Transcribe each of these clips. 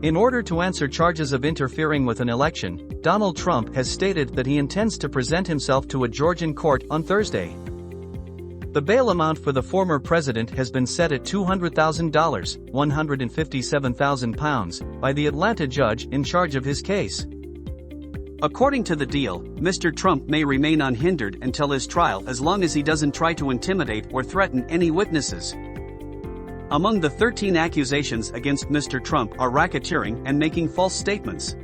In order to answer charges of interfering with an election, Donald Trump has stated that he intends to present himself to a Georgian court on Thursday. The bail amount for the former president has been set at $200,000, £157,000, by the Atlanta judge in charge of his case. According to the deal, Mr. Trump may remain unhindered until his trial as long as he doesn't try to intimidate or threaten any witnesses. Among the 13 accusations against Mr. Trump are racketeering and making false statements.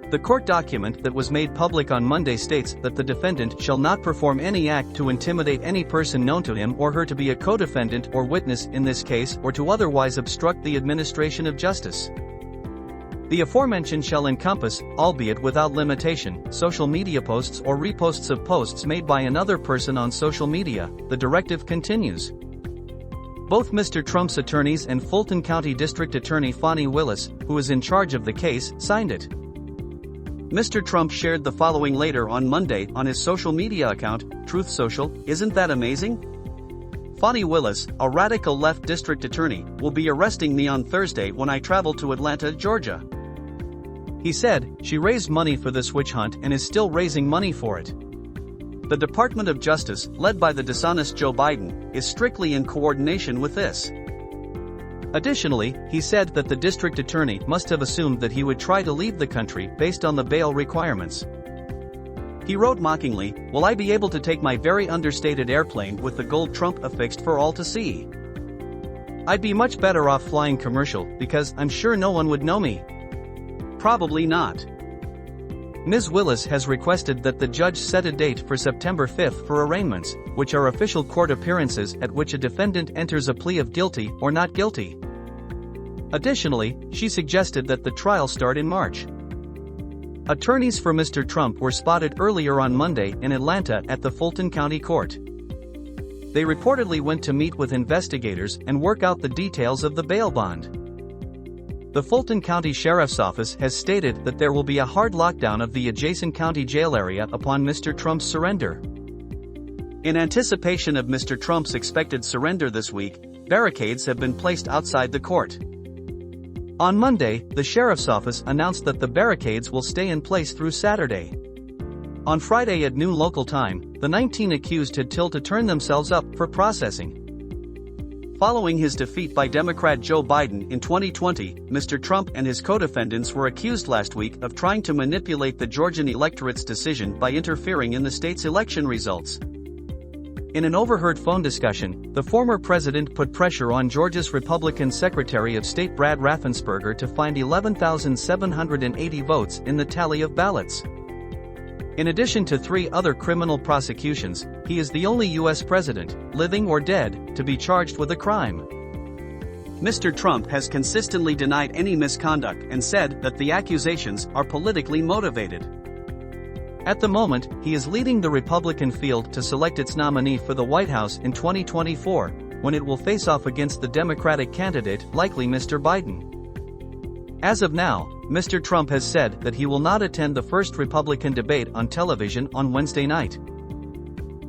The court document that was made public on Monday states that the defendant shall not perform any act to intimidate any person known to him or her to be a co-defendant or witness in this case or to otherwise obstruct the administration of justice. The aforementioned shall encompass, albeit without limitation, social media posts or reposts of posts made by another person on social media, the directive continues. Both Mr. Trump's attorneys and Fulton County District Attorney Fani Willis, who is in charge of the case, signed it. Mr. Trump shared the following later on Monday on his social media account, Truth Social. "Isn't that amazing? Fani Willis, a radical left district attorney, will be arresting me on Thursday when I travel to Atlanta, Georgia." He said, "She raised money for this witch hunt and is still raising money for it." The Department of Justice, led by the dishonest Joe Biden, is strictly in coordination with this. Additionally, he said that the district attorney must have assumed that he would try to leave the country based on the bail requirements. He wrote mockingly, "Will I be able to take my very understated airplane with the gold Trump affixed for all to see? I'd be much better off flying commercial because I'm sure no one would know me." Probably not. Ms. Willis has requested that the judge set a date for September 5 for arraignments, which are official court appearances at which a defendant enters a plea of guilty or not guilty. Additionally, she suggested that the trial start in March. Attorneys for Mr. Trump were spotted earlier on Monday in Atlanta at the Fulton County Court. They reportedly went to meet with investigators and work out the details of the bail bond. The Fulton County Sheriff's Office has stated that there will be a hard lockdown of the adjacent county jail area upon Mr. Trump's surrender. In anticipation of Mr. Trump's expected surrender this week, barricades have been placed outside the court. On Monday, the Sheriff's Office announced that the barricades will stay in place through Saturday. On Friday at noon local time, the 19 accused had till to turn themselves up for processing. Following his defeat by Democrat Joe Biden in 2020, Mr. Trump and his co-defendants were accused last week of trying to manipulate the Georgian electorate's decision by interfering in the state's election results. In an overheard phone discussion, the former president put pressure on Georgia's Republican Secretary of State Brad Raffensperger to find 11,780 votes in the tally of ballots. In addition to 3 other criminal prosecutions, he is the only U.S. president, living or dead, to be charged with a crime. Mr. Trump has consistently denied any misconduct and said that the accusations are politically motivated. At the moment, he is leading the Republican field to select its nominee for the White House in 2024, when it will face off against the Democratic candidate, likely Mr. Biden. As of now, Mr. Trump has said that he will not attend the first Republican debate on television on Wednesday night.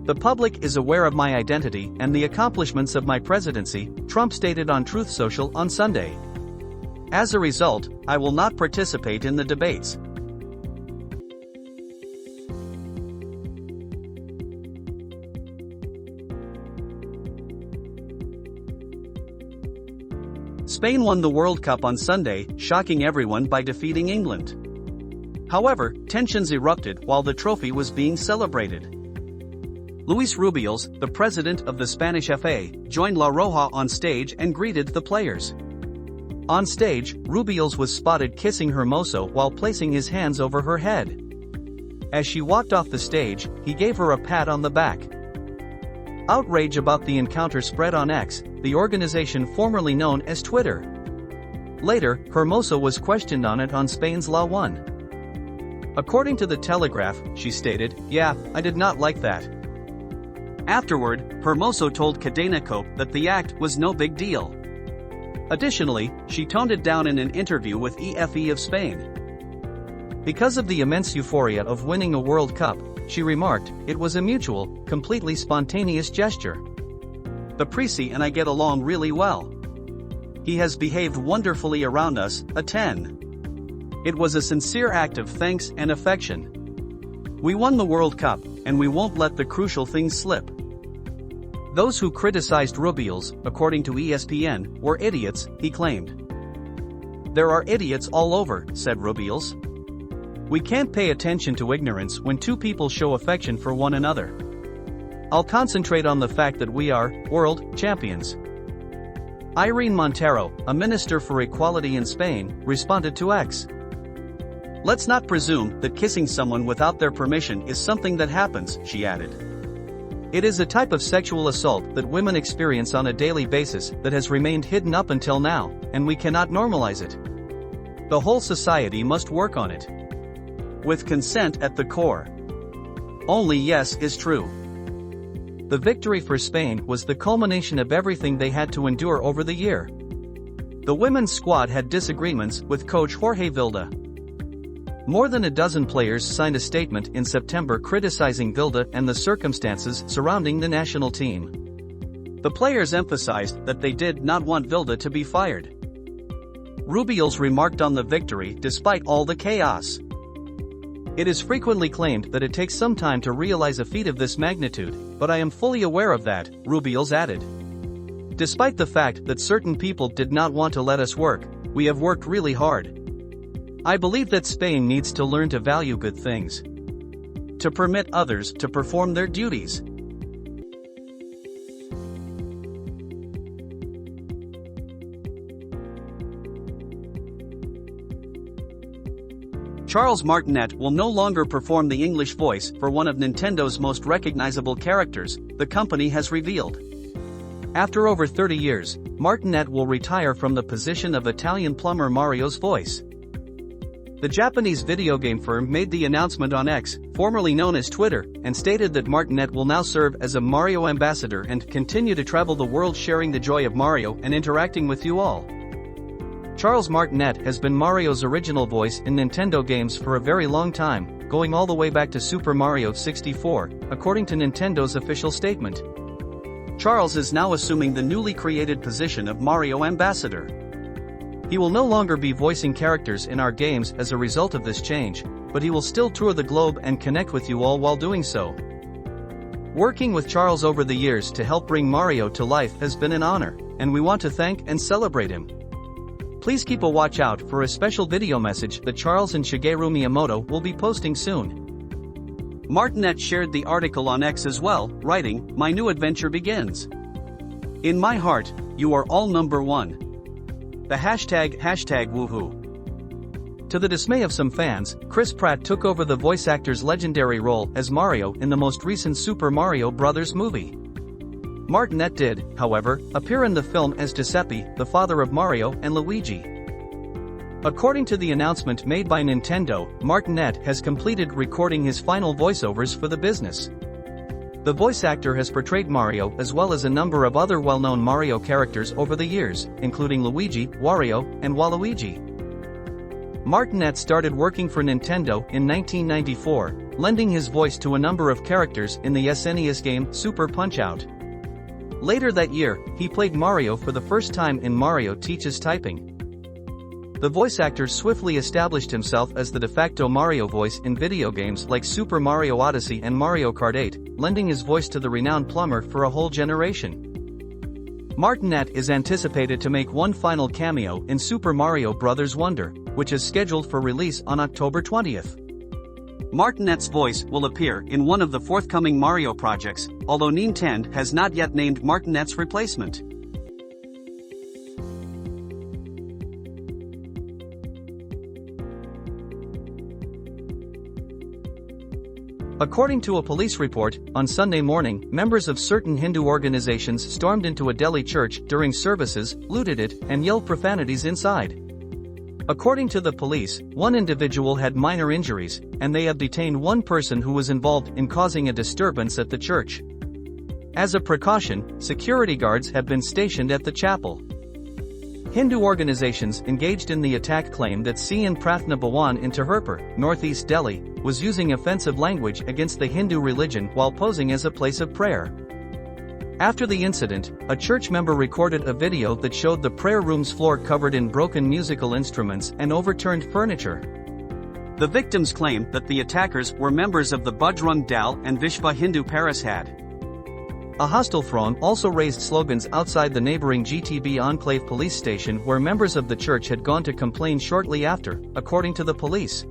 "The public is aware of my identity and the accomplishments of my presidency," Trump stated on Truth Social on Sunday. "As a result, I will not participate in the debates." Spain won the World Cup on Sunday, shocking everyone by defeating England. However, tensions erupted while the trophy was being celebrated. Luis Rubiales, the president of the Spanish FA, joined La Roja on stage and greeted the players. On stage, Rubiales was spotted kissing Hermoso while placing his hands over her head. As she walked off the stage, he gave her a pat on the back. Outrage about the encounter spread on X, the organization formerly known as Twitter. Later, Hermoso was questioned on it on Spain's La 1. According to The Telegraph, she stated, "Yeah, I did not like that." Afterward, Hermoso told Cadena Cope that the act was no big deal. Additionally, she toned it down in an interview with EFE of Spain. Because of the immense euphoria of winning a World Cup, she remarked, "It was a mutual, completely spontaneous gesture. The Presi and I get along really well. He has behaved wonderfully around us, a 10. It was a sincere act of thanks and affection. We won the World Cup, and we won't let the crucial things slip. Those who criticized Rubiales, according to ESPN, were idiots, he claimed. There are idiots all over, said Rubiales. We can't pay attention to ignorance when two people show affection for one another. I'll concentrate on the fact that we are world champions. Irene Montero, a minister for equality in Spain, responded to X. Let's not presume that kissing someone without their permission is something that happens, she added. It is a type of sexual assault that women experience on a daily basis that has remained hidden up until now, and we cannot normalize it. The whole society must work on it. With consent at the core. Only yes is true. The victory for Spain was the culmination of everything they had to endure over the year. The women's squad had disagreements with coach Jorge Vilda. More than a dozen players signed a statement in September criticizing Vilda and the circumstances surrounding the national team. The players emphasized that they did not want Vilda to be fired. Rubiales remarked on the victory despite all the chaos. It is frequently claimed that it takes some time to realize a feat of this magnitude, but I am fully aware of that, Rubiales added. Despite the fact that certain people did not want to let us work, we have worked really hard. I believe that Spain needs to learn to value good things. To permit others to perform their duties. Charles Martinet will no longer perform the English voice for one of Nintendo's most recognizable characters, the company has revealed. After over 30 years, Martinet will retire from the position of Italian plumber Mario's voice. The Japanese video game firm made the announcement on X, formerly known as Twitter, and stated that Martinet will now serve as a Mario ambassador and continue to travel the world sharing the joy of Mario and interacting with you all. Charles Martinet has been Mario's original voice in Nintendo games for a very long time, going all the way back to Super Mario 64, according to Nintendo's official statement. Charles is now assuming the newly created position of Mario ambassador. He will no longer be voicing characters in our games as a result of this change, but he will still tour the globe and connect with you all while doing so. Working with Charles over the years to help bring Mario to life has been an honor, and we want to thank and celebrate him. Please keep a watch out for a special video message that Charles and Shigeru Miyamoto will be posting soon. Martinet shared the article on X as well, writing, "My new adventure begins. In my heart, you are all number one. The hashtag woohoo." To the dismay of some fans, Chris Pratt took over the voice actor's legendary role as Mario in the most recent Super Mario Bros. Movie. Martinet did, however, appear in the film as Giuseppe, the father of Mario and Luigi. According to the announcement made by Nintendo, Martinet has completed recording his final voiceovers for the business. The voice actor has portrayed Mario as well as a number of other well-known Mario characters over the years, including Luigi, Wario, and Waluigi. Martinet started working for Nintendo in 1994, lending his voice to a number of characters in the SNES game Super Punch-Out! Later that year, he played Mario for the first time in Mario Teaches Typing. The voice actor swiftly established himself as the de facto Mario voice in video games like Super Mario Odyssey and Mario Kart 8, lending his voice to the renowned plumber for a whole generation. Martinet is anticipated to make one final cameo in Super Mario Bros. Wonder, which is scheduled for release on October 20th. Martinet's voice will appear in one of the forthcoming Mario projects, although Nintendo has not yet named Martinet's replacement. According to a police report, on Sunday morning, members of certain Hindu organizations stormed into a Delhi church during services, looted it, and yelled profanities inside. According to the police, one individual had minor injuries, and they have detained one person who was involved in causing a disturbance at the church. As a precaution, security guards have been stationed at the chapel. Hindu organizations engaged in the attack claim that CN Prathna Bhawan in Taherpur, northeast Delhi, was using offensive language against the Hindu religion while posing as a place of prayer. After the incident, a church member recorded a video that showed the prayer room's floor covered in broken musical instruments and overturned furniture. The victims claim that the attackers were members of the Bajrang Dal and Vishva Hindu Parishad. A hostile front also raised slogans outside the neighboring GTB Enclave police station where members of the church had gone to complain shortly after, according to the police.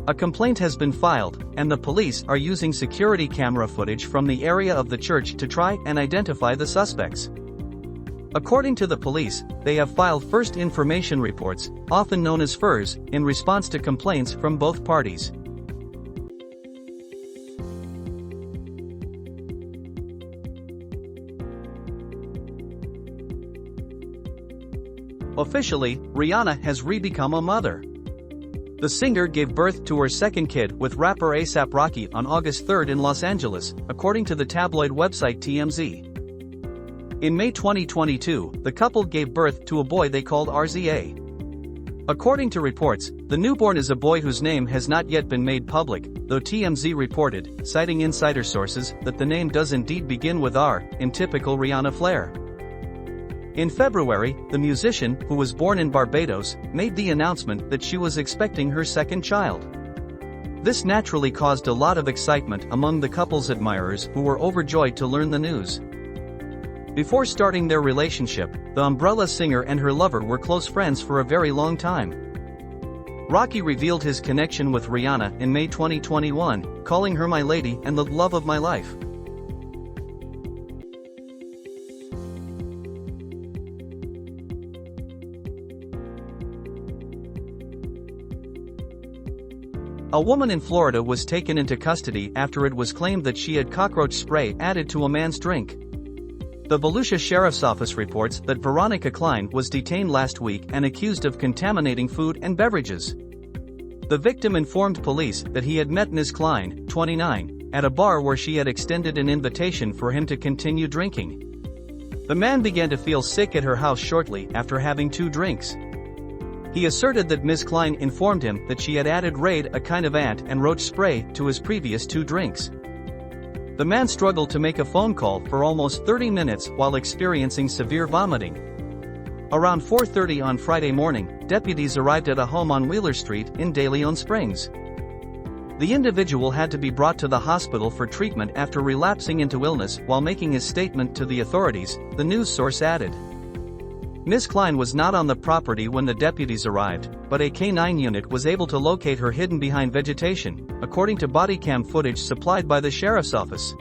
A complaint has been filed, and the police are using security camera footage from the area of the church to try and identify the suspects. According to the police, they have filed first information reports, often known as FIRs, in response to complaints from both parties. Officially, Rihanna has become a mother. The singer gave birth to her second kid with rapper A$AP Rocky on August 3 in Los Angeles, according to the tabloid website TMZ. In May 2022, the couple gave birth to a boy they called RZA. According to reports, the newborn is a boy whose name has not yet been made public, though TMZ reported, citing insider sources, that the name does indeed begin with R, in typical Rihanna flair. In February, the musician, who was born in Barbados, made the announcement that she was expecting her second child. This naturally caused a lot of excitement among the couple's admirers who were overjoyed to learn the news. Before starting their relationship, the Umbrella singer and her lover were close friends for a very long time. Rocky revealed his connection with Rihanna in May 2021, calling her "my lady" and the love of my life. A woman in Florida was taken into custody after it was claimed that she had cockroach spray added to a man's drink. The Volusia Sheriff's Office reports that Veronica Klein was detained last week and accused of contaminating food and beverages. The victim informed police that he had met Ms. Klein, 29, at a bar where she had extended an invitation for him to continue drinking. The man began to feel sick at her house shortly after having 2 drinks. He asserted that Ms. Klein informed him that she had added Raid, a kind of ant and roach spray, to his previous 2 drinks. The man struggled to make a phone call for almost 30 minutes while experiencing severe vomiting. Around 4:30 on Friday morning, deputies arrived at a home on Wheeler Street in De Leon Springs. The individual had to be brought to the hospital for treatment after relapsing into illness while making his statement to the authorities, the news source added. Ms. Klein was not on the property when the deputies arrived, but a K9 unit was able to locate her hidden behind vegetation, according to body cam footage supplied by the sheriff's office.